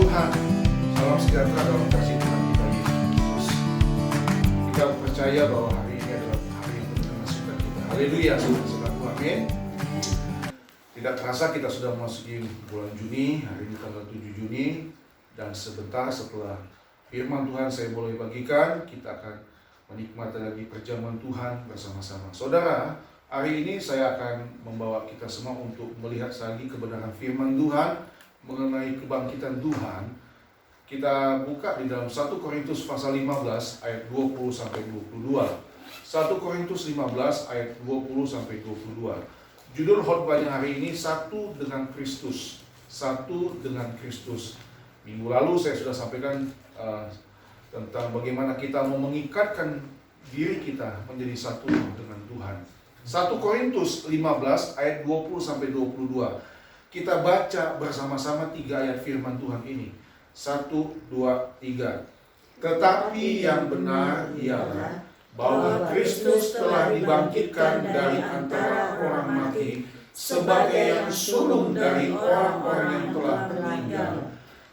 Tuhan, salam sejahtera dalam kasih Tuhan kita Yesus Kristus. Kita percaya bahwa hari ini adalah hari yang penuh dengan sukacita. Haleluya, saudara-saudaraku, amin. Tidak terasa kita sudah memasuki bulan Juni, hari ini tanggal 7 Juni. Dan sebentar setelah firman Tuhan saya boleh bagikan, kita akan menikmati lagi perjamuan Tuhan bersama-sama. Saudara, hari ini saya akan membawa kita semua untuk melihat lagi kebenaran firman Tuhan mengenai kebangkitan Tuhan. Kita buka di dalam 1 Korintus pasal 15 ayat 20 sampai 22. 1 Korintus 15 ayat 20 sampai 22. Judul khotbahnya hari ini Satu dengan Kristus. Satu dengan Kristus. Minggu lalu saya sudah sampaikan tentang bagaimana kita mau mengikatkan diri kita menjadi satu dengan Tuhan. 1 Korintus 15 ayat 20 sampai 22. Kita baca bersama-sama 3 ayat firman Tuhan ini. 1, 2, 3. Tetapi yang benar ialah bahwa Kristus telah dibangkitkan dari antara orang mati sebagai yang sulung dari orang-orang yang telah meninggal.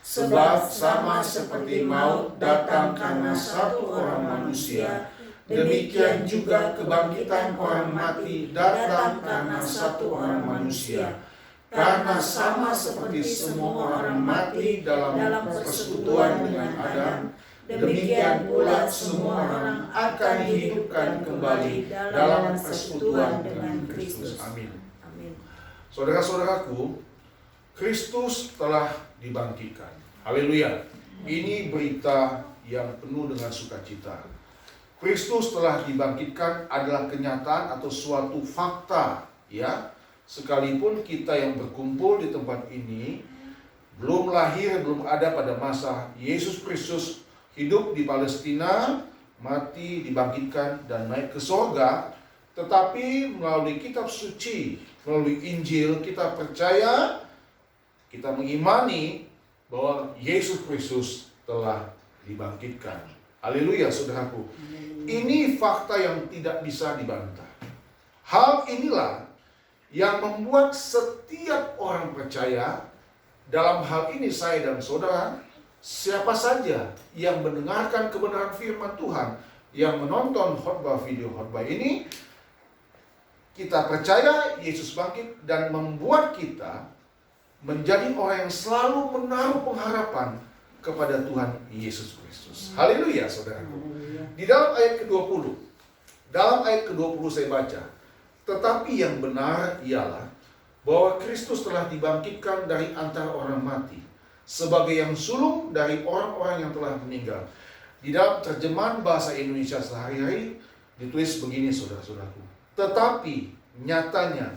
Sebab sama seperti maut datang karena satu orang manusia, demikian juga kebangkitan orang mati datang karena satu orang manusia. Karena sama seperti semua orang mati dalam persekutuan dengan Adam, demikian pula semua orang akan dihidupkan kembali dalam persekutuan dengan Kristus. Amin. Saudara-saudaraku, Kristus telah dibangkitkan. Haleluya. Ini berita yang penuh dengan sukacita. Kristus telah dibangkitkan adalah kenyataan atau suatu fakta, ya. Sekalipun kita yang berkumpul di tempat ini belum lahir, belum ada pada masa Yesus Kristus hidup di Palestina, mati, dibangkitkan dan naik ke sorga, tetapi melalui kitab suci, melalui Injil, kita percaya, kita mengimani bahwa Yesus Kristus telah dibangkitkan. Haleluya, saudaraku. Ini fakta yang tidak bisa dibantah. Hal inilah yang membuat setiap orang percaya, dalam hal ini saya dan saudara, siapa saja yang mendengarkan kebenaran firman Tuhan, yang menonton video khotbah ini, kita percaya Yesus bangkit dan membuat kita menjadi orang yang selalu menaruh pengharapan kepada Tuhan Yesus Kristus. Haleluya, saudaraku. Di dalam ayat ke-20, saya baca, tetapi yang benar ialah bahwa Kristus telah dibangkitkan dari antara orang mati sebagai yang sulung dari orang-orang yang telah meninggal. Di dalam terjemahan bahasa Indonesia sehari-hari ditulis begini, saudara-saudaraku. Tetapi nyatanya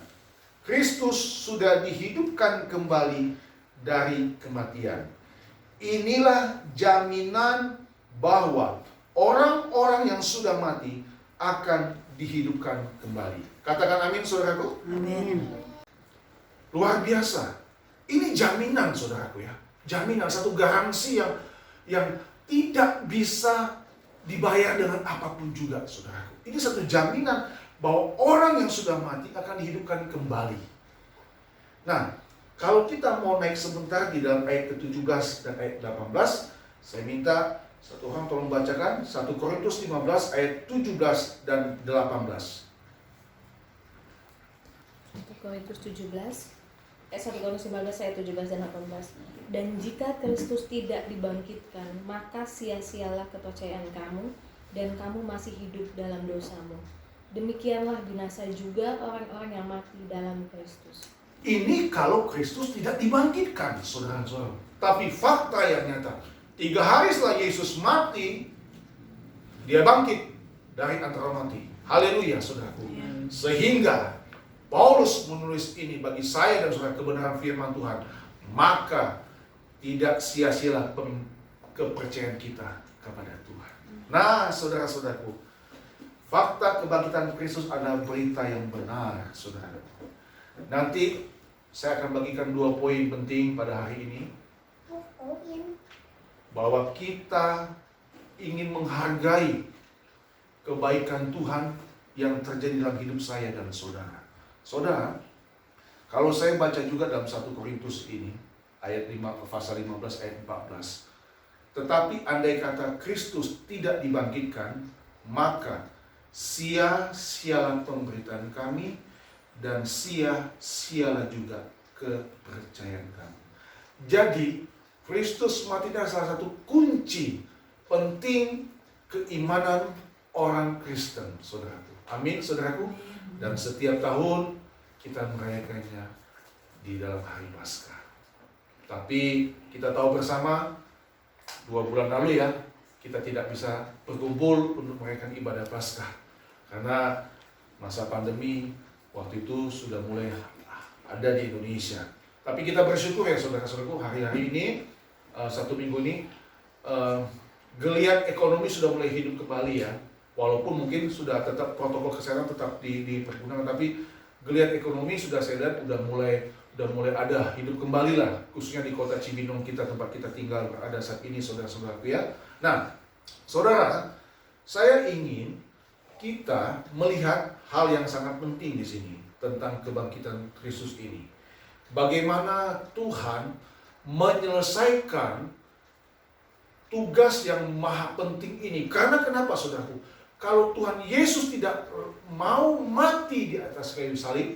Kristus sudah dihidupkan kembali dari kematian. Inilah jaminan bahwa orang-orang yang sudah mati akan dihidupkan kembali. Katakan amin, saudaraku. Amin. Luar biasa. Ini jaminan, saudaraku, ya. Jaminan, satu garansi yang tidak bisa dibayar dengan apapun juga, saudaraku. Ini satu jaminan bahwa orang yang sudah mati akan dihidupkan kembali. Nah, kalau kita mau naik sebentar di dalam ayat ke-17 dan ayat 18, saya minta satu orang tolong bacakan 1 Korintus 15 ayat 17 dan 18. 1 Korintus 15 ayat 17 dan 18. Dan jika Kristus tidak dibangkitkan, maka sia-sialah kepercayaan kamu, dan kamu masih hidup dalam dosamu. Demikianlah binasa juga orang-orang yang mati dalam Kristus. Ini kalau Kristus tidak dibangkitkan, saudara-saudara. Tapi fakta yang nyata, 3 hari setelah Yesus mati, dia bangkit dari antara mati. Haleluya, saudaraku. Sehingga Paulus menulis ini bagi saya dan saudara kebenaran firman Tuhan. Maka tidak sia-sialah kepercayaan kita kepada Tuhan. Nah, saudara-saudaraku, fakta kebangkitan Kristus adalah berita yang benar, saudara. Nanti saya akan bagikan 2 poin penting pada hari ini. Bahwa kita ingin menghargai kebaikan Tuhan yang terjadi dalam hidup saya dan saudara. Saudara, kalau saya baca juga dalam 1 Korintus ini, pasal 15 ayat 14. Tetapi andai kata Kristus tidak dibangkitkan, maka sia-sialah pemberitaan kami dan sia-sialah juga kepercayaan kami. Jadi Kristus mati adalah salah satu kunci penting keimanan orang Kristen, saudaraku. Amin, saudaraku. Dan setiap tahun kita merayakannya di dalam hari Paskah. Tapi kita tahu bersama 2 bulan lalu ya, kita tidak bisa berkumpul untuk merayakan ibadah Paskah karena masa pandemi waktu itu sudah mulai ada di Indonesia. Tapi kita bersyukur ya saudara-saudaraku, hari-hari ini 1 minggu ini geliat ekonomi sudah mulai hidup kembali ya. Walaupun mungkin sudah tetap protokol kesehatan tetap dipergunakan, tapi geliat ekonomi sudah saya lihat udah mulai ada hidup kembali lah, khususnya di kota Cibinong kita, tempat kita tinggal ada saat ini, saudara-saudaraku ya. Nah, saudara, saya ingin kita melihat hal yang sangat penting di sini tentang kebangkitan Kristus ini. Bagaimana Tuhan menyelesaikan tugas yang maha penting ini. Karena kenapa, saudaraku? Kalau Tuhan Yesus tidak mau mati di atas kayu salib,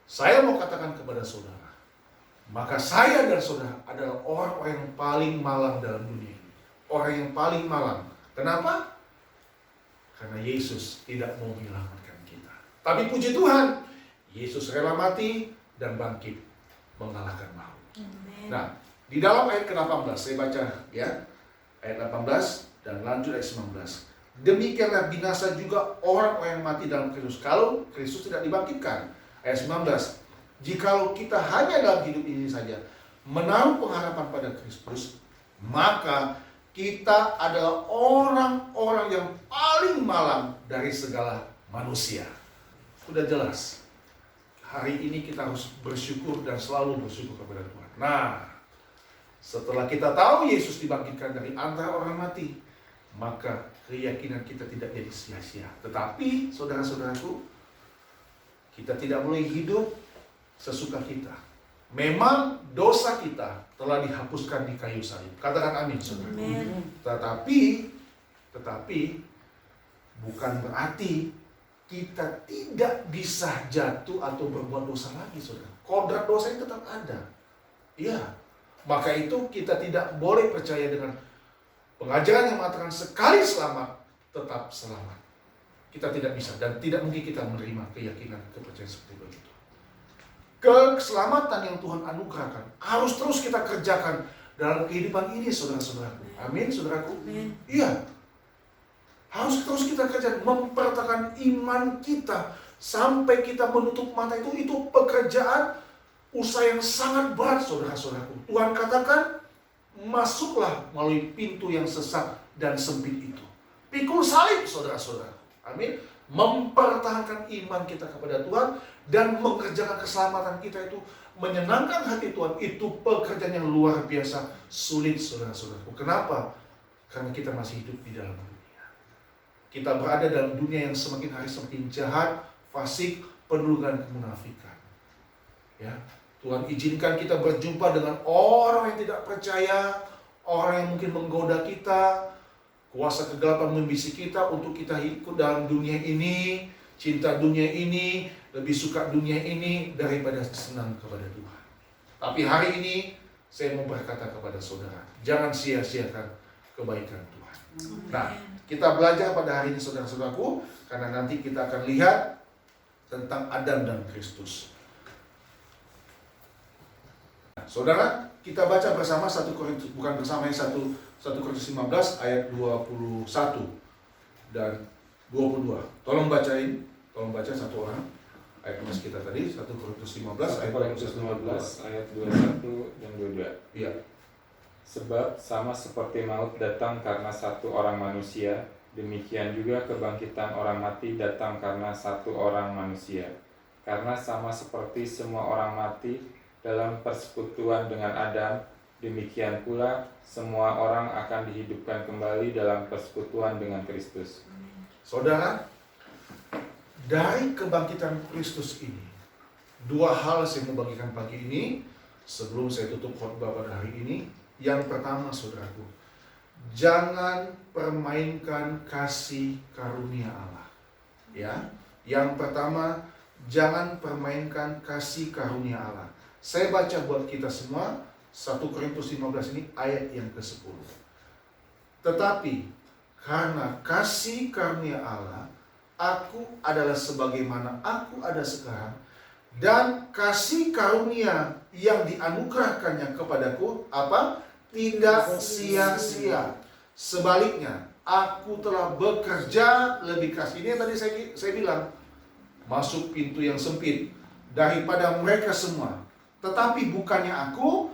saya mau katakan kepada saudara, maka saya dan saudara adalah orang-orang yang paling malang dalam dunia ini. Orang yang paling malang. Kenapa? Karena Yesus tidak mau menyelamatkan kita. Tapi puji Tuhan, Yesus rela mati dan bangkit mengalahkan maut. Nah, di dalam ayat ke-18, saya baca ya, ayat 18 dan lanjut ayat 19. Demikianlah binasa juga orang-orang yang mati dalam Kristus, kalau Kristus tidak dibangkitkan. Ayat 19. Jikalau kita hanya dalam hidup ini saja menaruh pengharapan pada Kristus, maka kita adalah orang-orang yang paling malang dari segala manusia. Sudah jelas. Hari ini kita harus bersyukur dan selalu bersyukur kepada Tuhan. Nah, setelah kita tahu Yesus dibangkitkan dari antara orang mati, maka keyakinan kita tidak jadi sia-sia. Tetapi, saudara-saudaraku, kita tidak boleh hidup sesuka kita. Memang dosa kita telah dihapuskan di kayu salib. Katakan amin, saudara. Tetapi bukan berarti kita tidak bisa jatuh atau berbuat dosa lagi, saudara. Kodrat dosa itu tetap ada. Iya. Maka itu kita tidak boleh percaya dengan pengajaran yang mengatakan sekali selamat, tetap selamat. Kita tidak bisa dan tidak mungkin kita menerima keyakinan, kepercayaan seperti itu. Keselamatan yang Tuhan anugerahkan harus terus kita kerjakan dalam kehidupan ini, saudara-saudaraku. Amin, saudaraku? Iya. Harus terus kita kerjakan, mempertahankan iman kita sampai kita menutup mata itu pekerjaan usaha yang sangat berat, saudara-saudaraku. Tuhan katakan, masuklah melalui pintu yang sesat dan sempit itu. Pikul salib, saudara-saudara. Amin. Mempertahankan iman kita kepada Tuhan dan mengerjakan keselamatan kita itu, menyenangkan hati Tuhan, itu pekerjaan yang luar biasa sulit, saudara-saudaraku. Kenapa? Karena kita masih hidup di dalam dunia. Kita berada dalam dunia yang semakin hari semakin jahat, fasik, penuh dengan kemunafikan. Ya. Tuhan izinkan kita berjumpa dengan orang yang tidak percaya, orang yang mungkin menggoda kita, kuasa kegelapan membisik kita untuk kita ikut dalam dunia ini, cinta dunia ini, lebih suka dunia ini daripada senang kepada Tuhan. Tapi hari ini saya mau berkata kepada saudara, jangan sia-siakan kebaikan Tuhan. Nah, kita belajar pada hari ini, saudara-saudaraku, karena nanti kita akan lihat tentang Adam dan Kristus. Saudara, kita baca bersama 1 Korintus, bukan bersama yang 1 Korintus 15 ayat 21 dan 22. Tolong baca satu orang ayat mas kita tadi, 1 Korintus 15 ayat 21 dan 22. Iya. Sebab sama seperti maut datang karena satu orang manusia, demikian juga kebangkitan orang mati datang karena satu orang manusia. Karena sama seperti semua orang mati dalam persekutuan dengan Adam, demikian pula semua orang akan dihidupkan kembali dalam persekutuan dengan Kristus. Saudara, dari kebangkitan Kristus ini, dua hal saya mau bagikan pagi ini. sebelum saya tutup khotbah pada hari ini. Yang pertama, saudaraku, jangan permainkan kasih karunia Allah. Ya, yang pertama, jangan permainkan kasih karunia Allah. Saya baca buat kita semua 1 Korintus 15 ini ayat yang ke-10. Tetapi karena kasih karunia Allah, aku adalah sebagaimana aku ada sekarang, dan kasih karunia yang dianugerahkannya kepadaku apa? Tidak sia-sia. Sebaliknya, aku telah bekerja lebih keras. Ini yang tadi saya bilang, masuk pintu yang sempit daripada mereka semua. Tetapi bukannya aku,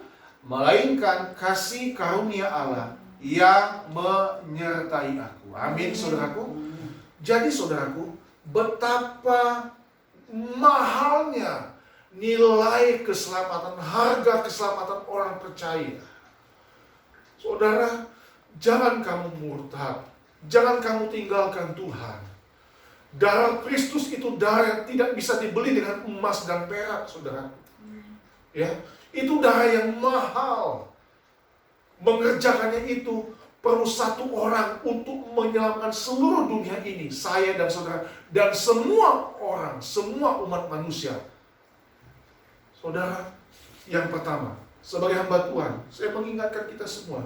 melainkan kasih karunia Allah yang menyertai aku. Amin, saudaraku. Jadi saudaraku, betapa mahalnya nilai keselamatan, harga keselamatan orang percaya. Saudara, jangan kamu murtad, jangan kamu tinggalkan Tuhan. Darah Kristus itu darah yang tidak bisa dibeli dengan emas dan perak, saudara. Ya, itu darah yang mahal. Mengerjakannya itu perlu satu orang untuk menyelamatkan seluruh dunia ini, saya dan saudara, dan semua orang, semua umat manusia. Saudara, yang pertama, sebagai hamba Tuhan, saya mengingatkan kita semua,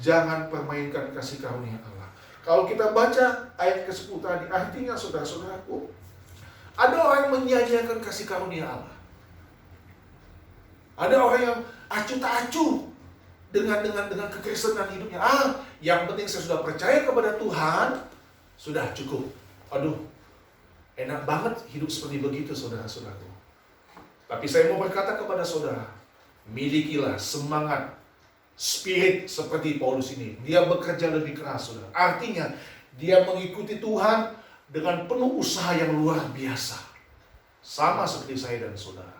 jangan permainkan kasih karunia Allah. Kalau kita baca ayat ke-10 tadi, artinya saudara-saudaraku, ada orang yang menyia-nyiakan kasih karunia Allah. Ada orang yang acuh tak acuh dengan kekristenan hidupnya. Yang penting saya sudah percaya kepada Tuhan, sudah cukup. Aduh, enak banget hidup seperti begitu, saudara-saudaraku. Tapi saya mau berkata kepada saudara, milikilah semangat, spirit seperti Paulus ini. Dia bekerja lebih keras, saudara. Artinya, dia mengikuti Tuhan dengan penuh usaha yang luar biasa. Sama seperti saya dan saudara.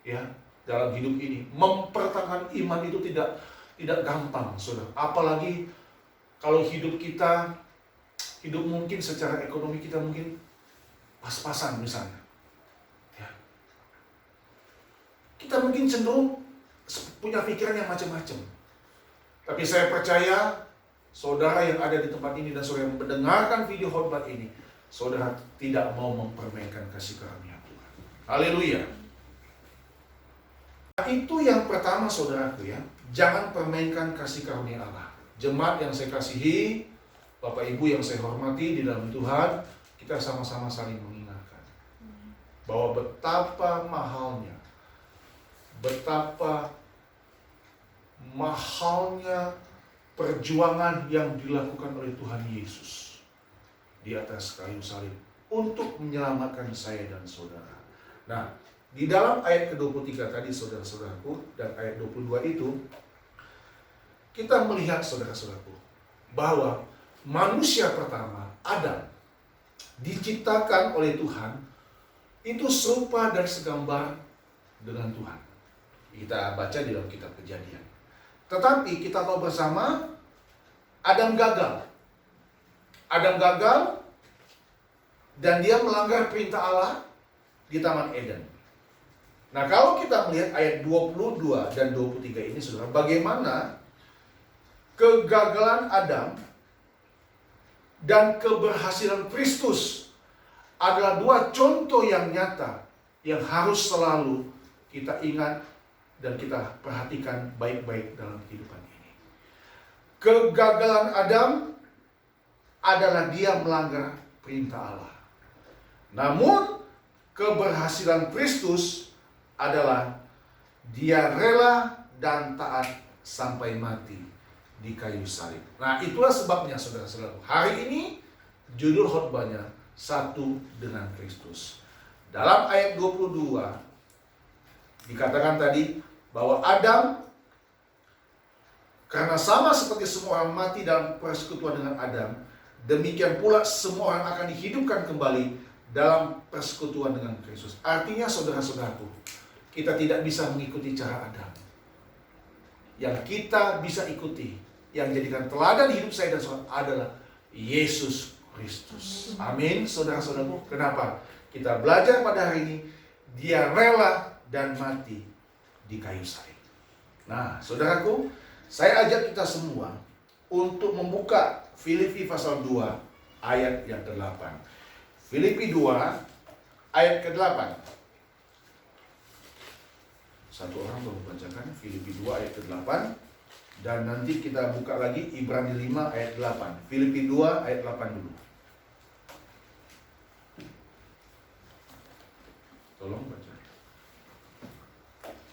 Ya, dalam hidup ini mempertahankan iman itu tidak gampang, saudara. Apalagi kalau hidup kita, hidup mungkin secara ekonomi kita mungkin pas-pasan misalnya. Ya. Kita mungkin cenderung punya pikiran yang macam-macam. Tapi saya percaya saudara yang ada di tempat ini dan saudara yang mendengarkan video khotbah ini, saudara tidak mau mempermainkan kasih karunia Tuhan. Haleluya. Itu yang pertama, saudaraku ya. Jangan permainkan kasih karunia Allah. Jemaat yang saya kasihi, Bapak Ibu yang saya hormati di dalam Tuhan, kita sama-sama saling mengingatkan bahwa betapa mahalnya perjuangan yang dilakukan oleh Tuhan Yesus di atas kayu salib untuk menyelamatkan saya dan saudara. Nah, di dalam ayat ke-23 tadi, saudara-saudaraku, dan ayat 22 itu, kita melihat, saudara-saudaraku, bahwa manusia pertama, Adam, diciptakan oleh Tuhan, itu serupa dan segambar dengan Tuhan. Kita baca di dalam kitab Kejadian. Tetapi kita tahu bersama, Adam gagal. Adam gagal, dan dia melanggar perintah Allah di Taman Eden. Nah, kalau kita melihat ayat 22 dan 23 ini, saudara, bagaimana kegagalan Adam dan keberhasilan Kristus adalah dua contoh yang nyata yang harus selalu kita ingat dan kita perhatikan baik-baik dalam kehidupan ini. Kegagalan Adam adalah dia melanggar perintah Allah. Namun, keberhasilan Kristus adalah dia rela dan taat sampai mati di kayu salib. Nah, itulah sebabnya, saudara-saudara, hari ini judul khotbahnya Satu dengan Kristus. Dalam ayat 22 dikatakan tadi bahwa Adam, karena sama seperti semua orang mati dalam persekutuan dengan Adam, demikian pula semua orang akan dihidupkan kembali dalam persekutuan dengan Kristus. Artinya, saudara-saudaraku, kita tidak bisa mengikuti cara Adam. Yang kita bisa ikuti, yang jadikan teladan hidup saya dan saudara adalah Yesus Kristus. Amin, saudara-saudaraku. Kenapa? Kita belajar pada hari ini, dia rela dan mati di kayu salib. Nah, saudaraku, saya ajak kita semua untuk membuka Filipi pasal 2 ayat yang ke-8. Filipi 2 ayat ke-8. Satu orang baru bacakan Filipi 2 ayat ke-8. Dan nanti kita buka lagi Ibrani 5 ayat 8. Filipi 2 ayat 8 dulu. Tolong baca.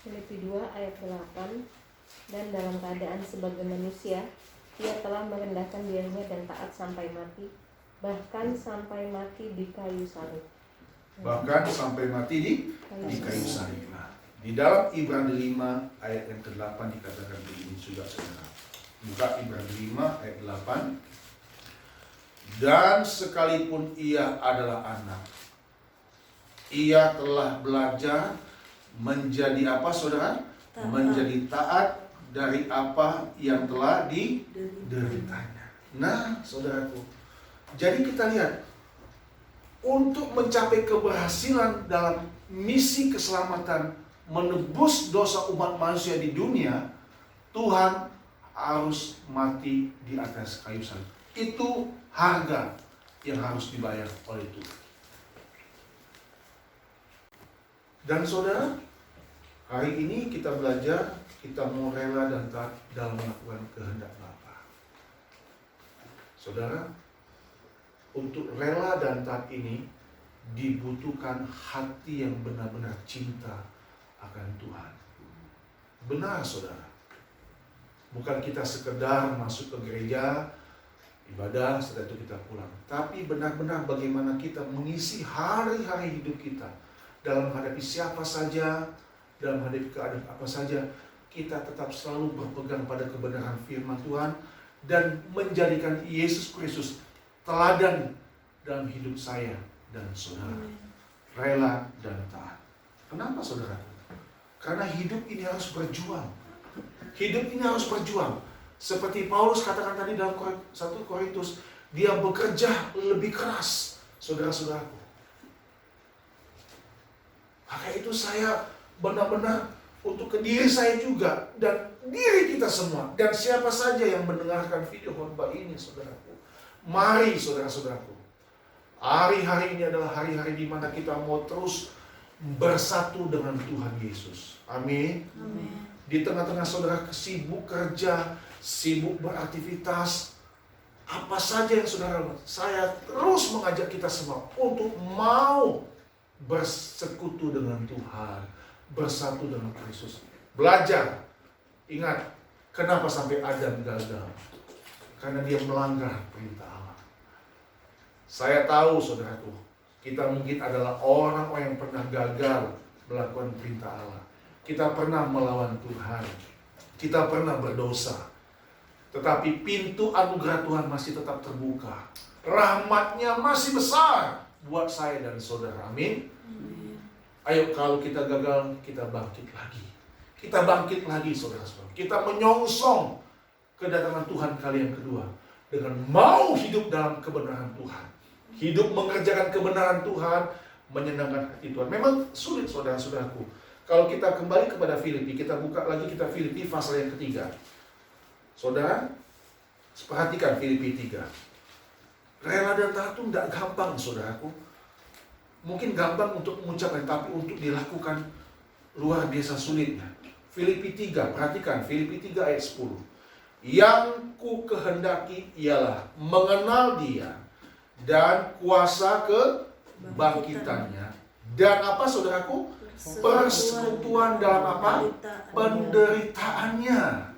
Filipi 2 ayat 8. Dan dalam keadaan sebagai manusia, ia telah merendahkan dirinya dan taat sampai mati, bahkan sampai mati di kayu salib. Bahkan sampai mati di kayu salib. Nah, di dalam Ibrani 5 ayat yang ke-8 dikatakan begini juga, saudara. Buka Ibrani 5 ayat 8. Dan sekalipun ia adalah anak, ia telah belajar menjadi apa, saudara? Menjadi taat dari apa yang telah dideritanya. Nah, saudaraku, jadi kita lihat, untuk mencapai keberhasilan dalam misi keselamatan menebus dosa umat manusia di dunia, Tuhan harus mati di atas kayu salib. Itu harga yang harus dibayar oleh Tuhan. Dan saudara, hari ini kita belajar, kita mau rela dan taat dalam melakukan kehendak Bapa. Saudara, untuk rela dan taat ini dibutuhkan hati yang benar-benar cinta akan Tuhan. Benar, saudara. Bukan kita sekedar masuk ke gereja, ibadah, setelah itu kita pulang. Tapi benar-benar bagaimana kita mengisi hari-hari hidup kita dalam menghadapi siapa saja, dalam menghadapi keadaan apa saja, kita tetap selalu berpegang pada kebenaran firman Tuhan dan menjadikan Yesus Kristus teladan dalam hidup saya dan saudara. Rela dan taat. Kenapa, saudara? Karena hidup ini harus berjuang. Hidup ini harus berjuang. Seperti Paulus katakan tadi dalam 1 Korintus, dia bekerja lebih keras, saudara-saudaraku. Maka itu saya benar-benar untuk ke diri saya juga dan diri kita semua dan siapa saja yang mendengarkan video khotbah ini, saudaraku. Mari, saudara-saudaraku, hari-hari ini adalah hari-hari di mana kita mau terus bersatu dengan Tuhan Yesus. Amin. Amin. Di tengah-tengah saudara sibuk kerja, sibuk beraktivitas, apa saja yang saudara lakukan, saya terus mengajak kita semua untuk mau bersekutu dengan Tuhan, bersatu dengan Kristus. Belajar. Ingat, kenapa sampai Adam gagal? Karena dia melanggar perintah Allah. Saya tahu, saudaraku, kita mungkin adalah orang-orang yang pernah gagal melakukan perintah Allah. Kita pernah melawan Tuhan. Kita pernah berdosa. Tetapi pintu anugerah Tuhan masih tetap terbuka. Rahmatnya masih besar buat saya dan saudara. Amin. Ayo, kalau kita gagal, kita bangkit lagi. Kita bangkit lagi, saudara-saudara. Kita menyongsong kedatangan Tuhan kali yang kedua. Dengan mau hidup dalam kebenaran Tuhan. Hidup mengerjakan kebenaran Tuhan, menyenangkan hati Tuhan. Memang sulit, saudara-saudaraku. Kalau kita kembali kepada Filipi, kita buka lagi kita Filipi pasal yang ketiga. Saudara, perhatikan Filipi 3. Rela dan taat itu tidak gampang, saudaraku. Mungkin gampang untuk mengucapkan, tapi untuk dilakukan luar biasa sulitnya. Filipi 3, perhatikan Filipi 3 ayat 10. Yang ku kehendaki ialah mengenal Dia dan kuasa kebangkitannya. Dan apa, saudaraku? Persekutuan dalam apa? Penderitaannya.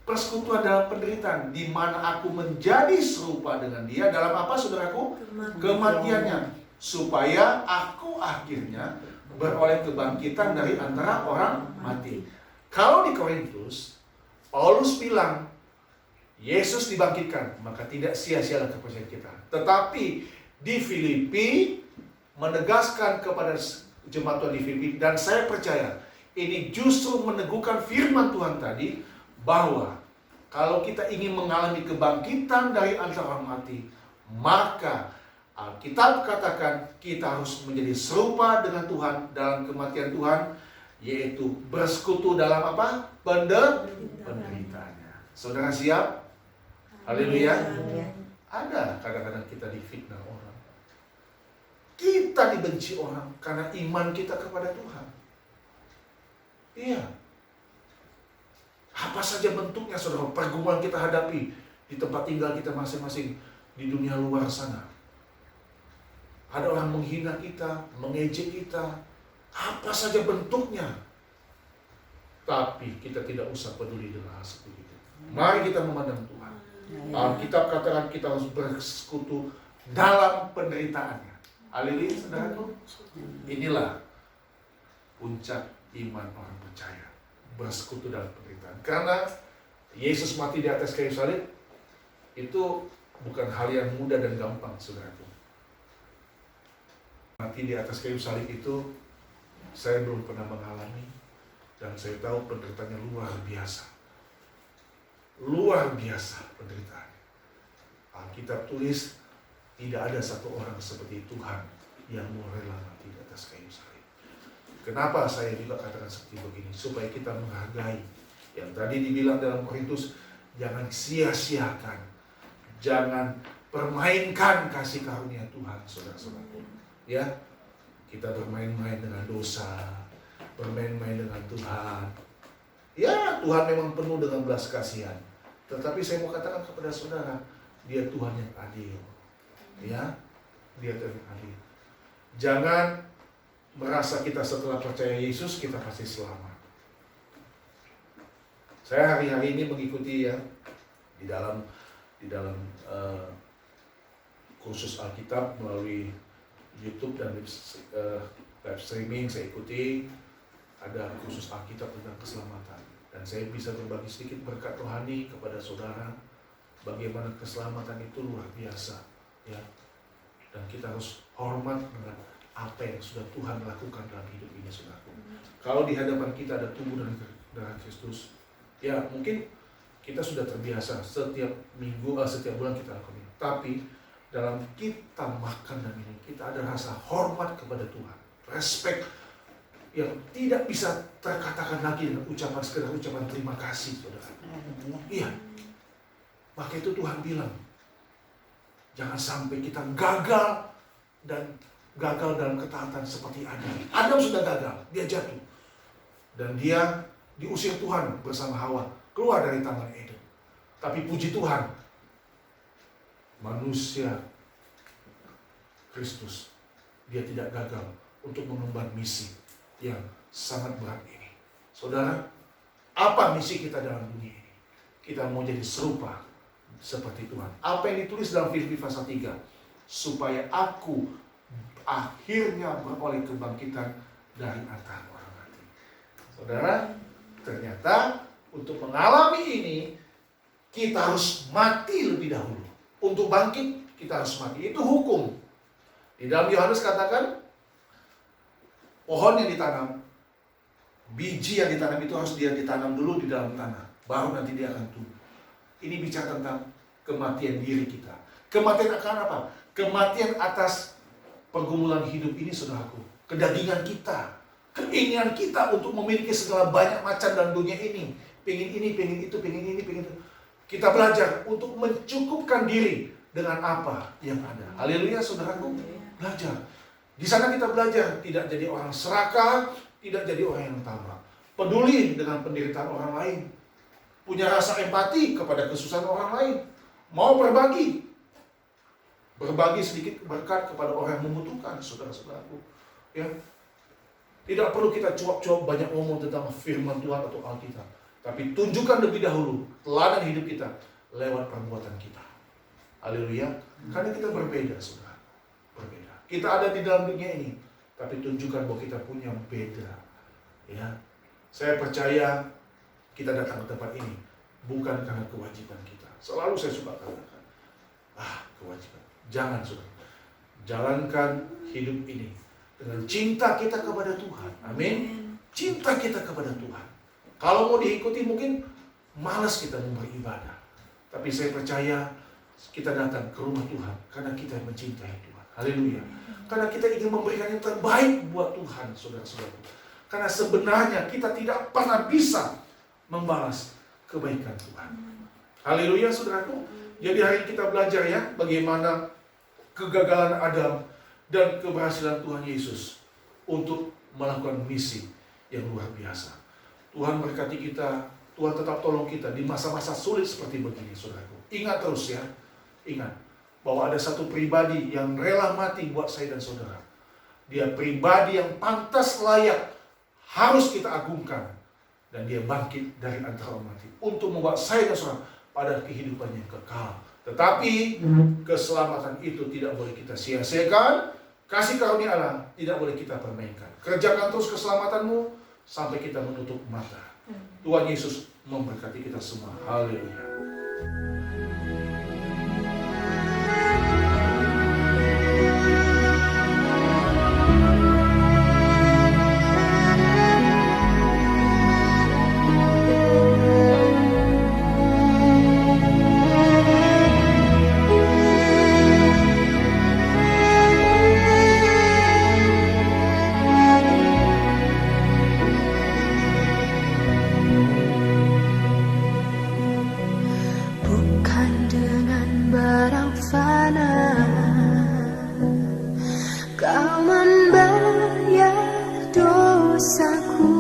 Persekutuan dalam penderitaan, di mana aku menjadi serupa dengan Dia dalam apa, saudaraku? Kematiannya. Supaya aku akhirnya beroleh kebangkitan dari antara orang mati. Kalau di Korintus, Paulus bilang, Yesus dibangkitkan, maka tidak sia-sialah kepercayaan kita. Tetapi di Filipi, menegaskan kepada jemaat Tuhan di Filipi, dan saya percaya, ini justru meneguhkan firman Tuhan tadi, bahwa kalau kita ingin mengalami kebangkitan dari antara orang mati, maka Alkitab katakan kita harus menjadi serupa dengan Tuhan dalam kematian Tuhan, yaitu bersekutu dalam apa? Penderitaannya. Saudara siap? Haleluya. Ada kadang-kadang kita difitnah orang. Kita dibenci orang karena iman kita kepada Tuhan. Iya. Apa saja bentuknya, saudara, pergumulan kita hadapi di tempat tinggal kita masing-masing, di dunia luar sana. Ada orang menghina kita, mengejek kita, apa saja bentuknya. Tapi kita tidak usah peduli dengan hal seperti itu. Mari kita memandang Tuhan. Alkitab katakan kita harus bersekutu dalam penderitaannya. Haleluya, saudaraku. Inilah puncak iman orang percaya, bersekutu dalam penderitaan. Karena Yesus mati di atas kayu salib itu bukan hal yang mudah dan gampang, saudaraku. Mati di atas kayu salib itu saya belum pernah mengalami, dan saya tahu penderitaannya luar biasa. Luar biasa penderitaannya. Alkitab tulis tidak ada satu orang seperti Tuhan yang mau rela mati di atas kayu salib. Kenapa saya juga katakan seperti begini? Supaya kita menghargai yang tadi dibilang dalam Korintus, jangan sia-siakan, jangan permainkan kasih karunia Tuhan, saudara-saudaraku. Ya, kita bermain-main dengan dosa, bermain-main dengan Tuhan. Ya, Tuhan memang penuh dengan belas kasihan. Tetapi saya mau katakan kepada saudara, Dia Tuhan yang adil. Ya, Dia Tuhan yang adil. Jangan merasa kita setelah percaya Yesus kita pasti selamat. Saya hari-hari ini mengikuti ya di dalam kursus Alkitab melalui YouTube dan live streaming. Saya ikuti ada kursus Alkitab tentang keselamatan, dan saya bisa berbagi sedikit berkat rohani kepada saudara bagaimana keselamatan itu luar biasa ya, dan kita harus hormat dengan apa yang sudah Tuhan lakukan dalam hidup ini, saudaraku. Kalau di hadapan kita ada tubuh dan darah Kristus, ya mungkin kita sudah terbiasa setiap minggu, setiap bulan kita lakukan ini. Tapi dalam kita makan dan minum, kita ada rasa hormat kepada Tuhan, respect yang tidak bisa terkatakan lagi dengan ucapan, sekedar ucapan terima kasih, saudara. Iya. Maka itu Tuhan bilang, jangan sampai kita gagal dalam ketaatan seperti Adam. Adam sudah gagal, dia jatuh. Dan dia diusir Tuhan bersama Hawa, keluar dari Taman Eden. Tapi puji Tuhan, manusia Kristus, dia tidak gagal untuk mengemban misi yang sangat berat ini. Saudara, apa misi kita dalam dunia ini? Kita mau jadi serupa seperti Tuhan. Apa yang ditulis dalam Filipi pasal 3? Supaya aku akhirnya beroleh kebangkitan dari antara orang mati. Saudara, ternyata untuk mengalami ini kita harus mati lebih dahulu. Untuk bangkit kita harus mati. Itu hukum. Di dalam Yohanes katakan, pohon yang ditanam, biji yang ditanam itu harus dia ditanam dulu di dalam tanah, baru nanti dia akan tumbuh. Ini bicara tentang kematian diri kita. Kematian akan apa? Kematian atas pergumulan hidup ini, saudaraku. Kedagingan kita, keinginan kita untuk memiliki segala banyak macam dalam dunia ini. Pengen ini, pengen itu, pengen ini, pengen itu. Kita belajar untuk mencukupkan diri dengan apa yang ada. Haleluya, saudaraku. Belajar. Di sana kita belajar tidak jadi orang serakah, tidak jadi orang yang tamak. Peduli dengan penderitaan orang lain. Punya rasa empati kepada kesusahan orang lain. Mau berbagi. Berbagi sedikit berkat kepada orang yang membutuhkan, saudara-saudaraku. Ya. Tidak perlu kita cuap-cuap banyak ngomong tentang firman Tuhan atau Alkitab. Tapi tunjukkan lebih dahulu teladan hidup kita lewat perbuatan kita. Haleluya. Karena kita berbeda, saudara. Berbeda. Kita ada di dalam dunia ini, tapi tunjukkan bahwa kita punya beda. Ya. Saya percaya kita datang ke tempat ini bukan karena kewajiban kita. Selalu saya suka katakan, kewajiban. Jangan, saudara. Jalankan hidup ini dengan cinta kita kepada Tuhan. Amin. Cinta kita kepada Tuhan. Kalau mau diikuti mungkin malas kita mau beribadah. Tapi saya percaya kita datang ke rumah Tuhan karena kita mencintai Tuhan. Haleluya. Karena kita ingin memberikan yang terbaik buat Tuhan, saudara-saudara. Karena sebenarnya kita tidak pernah bisa membalas kebaikan Tuhan. Haleluya saudaraku. Jadi hari ini kita belajar ya bagaimana kegagalan Adam dan keberhasilan Tuhan Yesus untuk melakukan misi yang luar biasa. Tuhan berkati kita, Tuhan tetap tolong kita di masa-masa sulit seperti begini saudaraku. Ingat terus ya, ingat bahwa ada satu pribadi yang rela mati buat saya dan saudara. Dia pribadi yang pantas layak, harus kita agungkan. Dan dia bangkit dari antara mati untuk membawa saya dan saudara pada kehidupan yang kekal. Tetapi keselamatan itu tidak boleh kita sia-siakan. Kasih karunia Allah tidak boleh kita permainkan. Kerjakan terus keselamatanmu sampai kita menutup mata. Tuhan Yesus memberkati kita semua. Haleluya. Bukan dengan barang fana Kau membayar dosaku,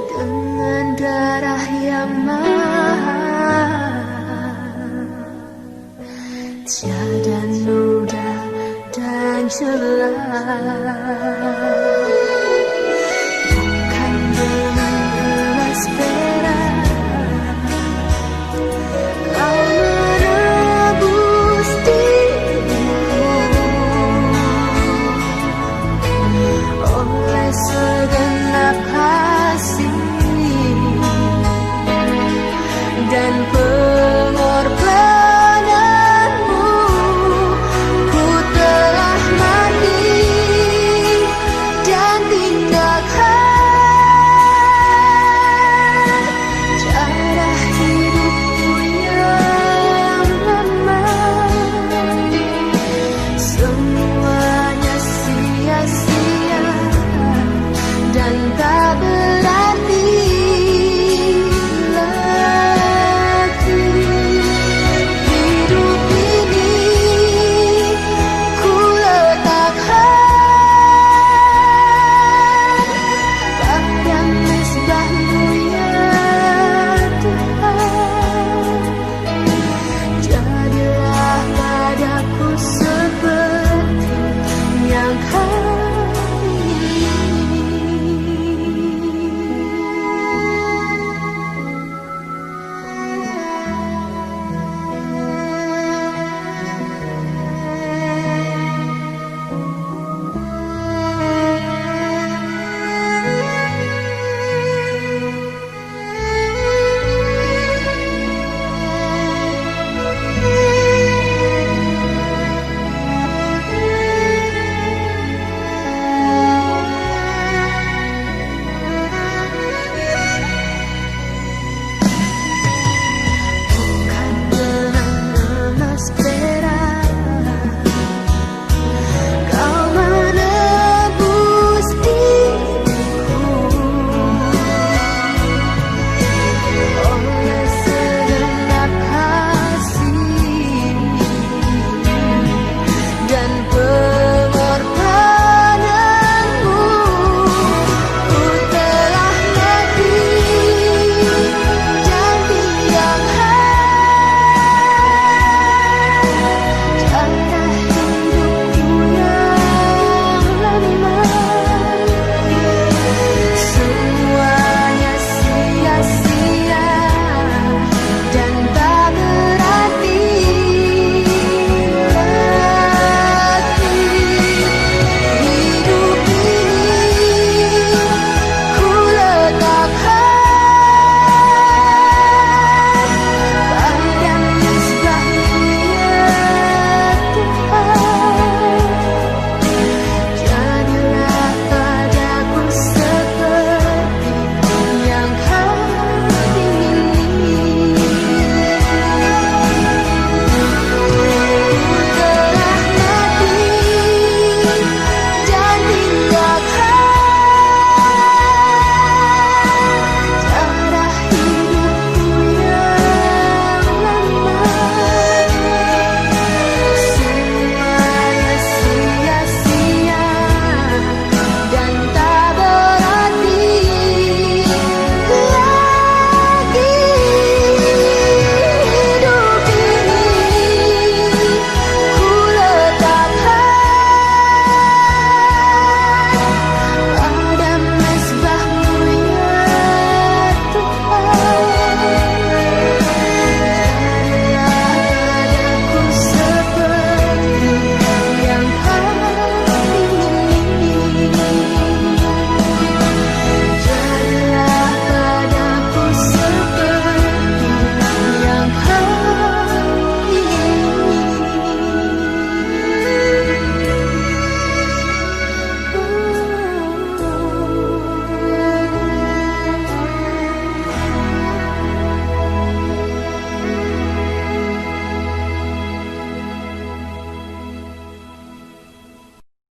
dengan darah yang mahal, tiada noda dan celah.